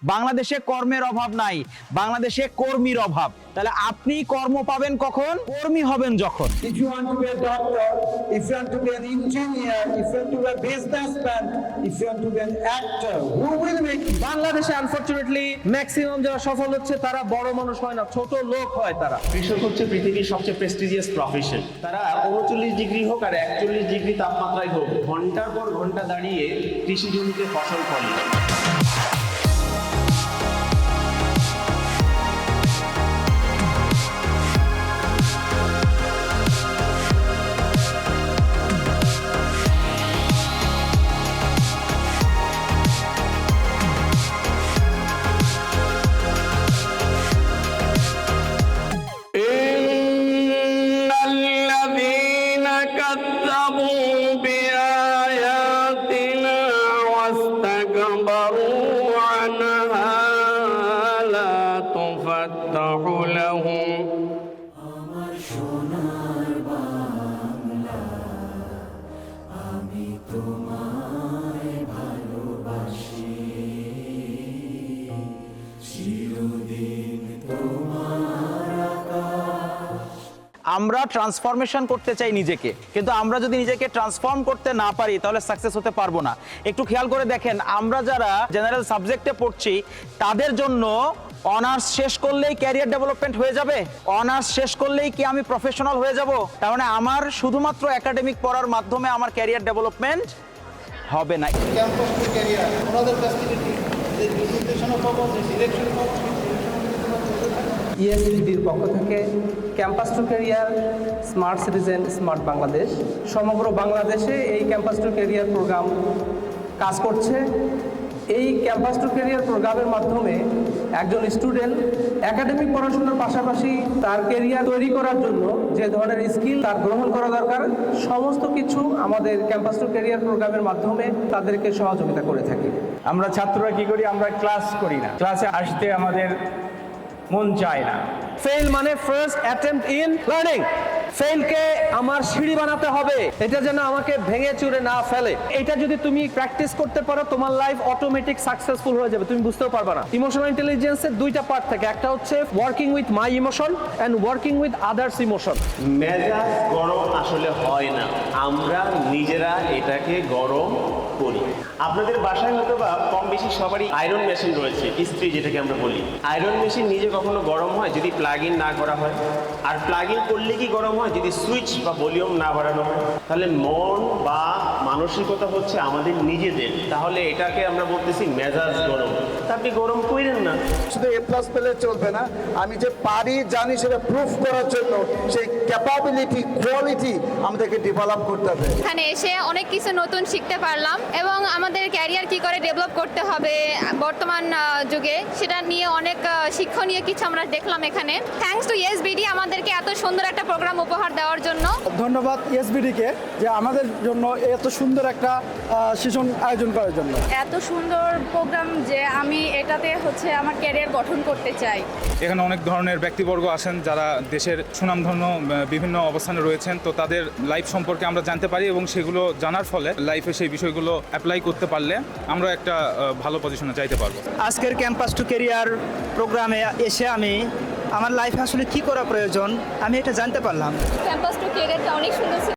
বাংলাদেশে কর্মের অভাব নাই, বাংলাদেশে কর্মীর অভাব। তাহলে আপনি কর্ম পাবেন কখন? কর্মী হবেন যখন। If you want to be a doctor, if you want to be an engineer, if you want to be a businessman, if you want to be an actor, who will make you? বাংলাদেশে unfortunately maximum যারা সফল হচ্ছে তারা বড় মানুষ হয় না, ছোট লোক হয় তারা। কৃষক হচ্ছে পৃথিবীর সবচেয়ে প্রেস্টিজিয়াস প্রফেশন। তারা 39 ডিগ্রি হোক আর 41 ডিগ্রি তাপমাত্রায় হোক, ঘন্টার পর ঘন্টা দাঁড়িয়ে কৃষি জমিতে ফসল ফলে। كذبوا بآياتنا واستكبروا عنها لا تفتح لهم আমরা ট্রান্সফরমেশন করতে চাই নিজেকে, কিন্তু আমরা যদি নিজেকে ট্রান্সফর্ম করতে না পারি তাহলে সাকসেস হতে পারবো না। একটু খেয়াল করে দেখেন, আমরা যারা জেনারেল সাবজেক্টে পড়ছি তাদের জন্য অনার্স শেষ করলেই ক্যারিয়ার ডেভেলপমেন্ট হয়ে যাবে? অনার্স শেষ করলেই কি আমি প্রফেশনাল হয়ে যাব? তার মানে আমার শুধুমাত্র একাডেমিক পড়ার মাধ্যমে আমার ক্যারিয়ার ডেভেলপমেন্ট হবে না। ক্যাম্পাস টু ক্যারিয়ার ওনাদের কাছ থেকে যে নির্দেশনা পাবো, যে ডিরেকশন পাবো, ইএসবিডির পক্ষ থেকে campus two career smart citizen smart Bangladesh সমগ্র বাংলাদেশে এই ক্যাম্পাস টু ক্যারিয়ার প্রোগ্রাম কাজ করছে। এই ক্যাম্পাস টু ক্যারিয়ার প্রোগ্রামের মাধ্যমে একজন স্টুডেন্ট একাডেমিক পড়াশোনার পাশাপাশি তার ক্যারিয়ার তৈরি করার জন্য যে ধরনের স্কিল তার গ্রহণ করা দরকার, সমস্ত কিছু আমাদের ক্যাম্পাস টু ক্যারিয়ার প্রোগ্রামের মাধ্যমে তাদেরকে সহযোগিতা করে থাকি। আমরা ছাত্ররা কি করি? আমরা ক্লাস করি না, ক্লাসে আসতে আমাদের মন চায় না। ফেল মানে ফার্স্ট অ্যাটেম্পট ইন লার্নিং। ফেলকে আমার সিঁড়ি বানাতে হবে, এটা যেন আমাকে ভেঙে চুরে না ফেলে। এটা যদি তুমি প্র্যাকটিস করতে পারো, তোমার লাইফ অটোমেটিক সাকসেসফুল হয়ে যাবে, তুমি বুঝতেও পারবে না। ইমোশনাল ইন্টেলিজেন্সের দুইটা পার্ট থাকে, একটা হচ্ছে working with my emotion and working with others emotion. মেজাজ গরম আসলে হয় না, আমরা নিজেরা এটাকে গরম করি। আপনাদের বাসায় হয়তো বা কম বেশি সবারই আয়রন মেশিন রয়েছে, ইস্ত্রি যেটাকে আমরা বলি। আয়রন মেশিন নিজে কখনো গরম হয় যদি প্লাগ ইন না করা হয়? আর প্লাগ ইন করলে কি গরম হয় যদি সুইচ বা ভলিউম না বাড়ানো হয়? তাহলে মন বা মানসিকতা হচ্ছে আমাদের নিজেদের, তাহলে এটাকে আমরা বলতেছি মেজাজ গরম। তা আপনি গরম করেন না। শুধু এ প্লাস পেলে চলবে না, আমি যে পারি জানি সেটা প্রুফ করার জন্য সেই ক্যাপাবিলিটি কোয়ালিটি আমাদেরকে ডেভেলপ করতে হবে। এখানে এসে অনেক কিছু নতুন শিখতে পারলাম এবং আমাদের ক্যারিয়ার কি করে ডেভেলপ করতে হবে বর্তমান যুগে সেটা নিয়ে অনেক শিক্ষণীয় কিছু আমরা দেখলাম এখানে। থ্যাঙ্কস টু ইএসবিডি আমাদেরকে এত সুন্দর একটা প্রোগ্রাম উপহার দেওয়ার জন্য। ধন্যবাদ ইএসবিডিকে যে আমাদের জন্য এত সুন্দর একটা সেশন আয়োজন করার জন্য। এত সুন্দর প্রোগ্রাম যে আমি এটাতে আমার ক্যারিয়ার গঠন করতে চাই। এখানে অনেক ধরনের ব্যক্তিবর্গ আসেন যারা দেশের সুনামধন্য বিভিন্ন অবস্থানে রয়েছেন, তো তাদের লাইফ সম্পর্কে আমরা জানতে পারি এবং সেগুলো জানার ফলে লাইফে সেই বিষয়গুলো অ্যাপ্লাই করতে পারলে আমরা একটা ভালো পজিশনে যাইতে পারবো। আজকের ক্যাম্পাস টু ক্যারিয়ার প্রোগ্রামে এসে আমি আমার লাইফে আসলে কি করা প্রয়োজন আমি এটা জানতে পারলাম। ক্যাম্পাস টু ক্যারিয়ারটা অনেক সুন্দর ছিল।